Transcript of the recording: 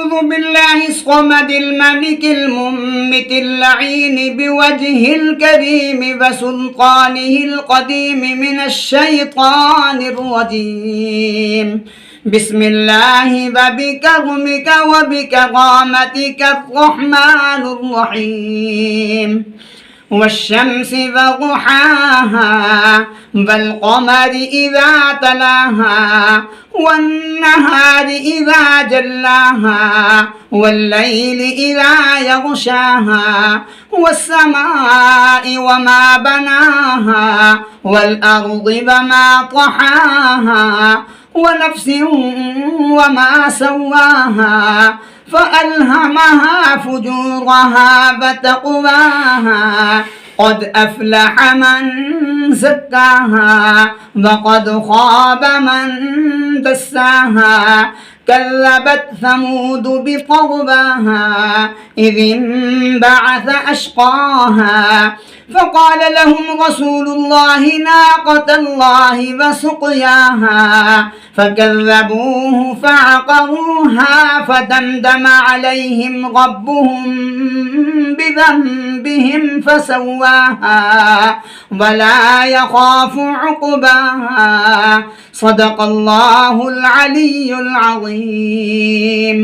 أعوذ بالله الصمد الملك المنمت اللعين بوجهه الكريم وسلطانه القديم من الشيطان الرجيم. بسم الله وبكرمك وبكرامتك الرحمن الرحيم. والشمس وضحاها والقمر إذا تلاها والنهار إذا جلاها والليل إذا يغشاها والسماء وما بناها والأرض وما طحاها ونفس وما سواها فألهمها فجورها وتقواها. قد أفلح من زكاها وقد خاب من دساها. كذبت ثمود بطغواها إذ انبعث أشقاها فقال لهم رسول الله ناقة الله وسقياها فكذبوه فعقروها فدمدم عليهم ربهم بذنبهم فسواها ولا يخاف عقباها. صدق الله العلي العظيم.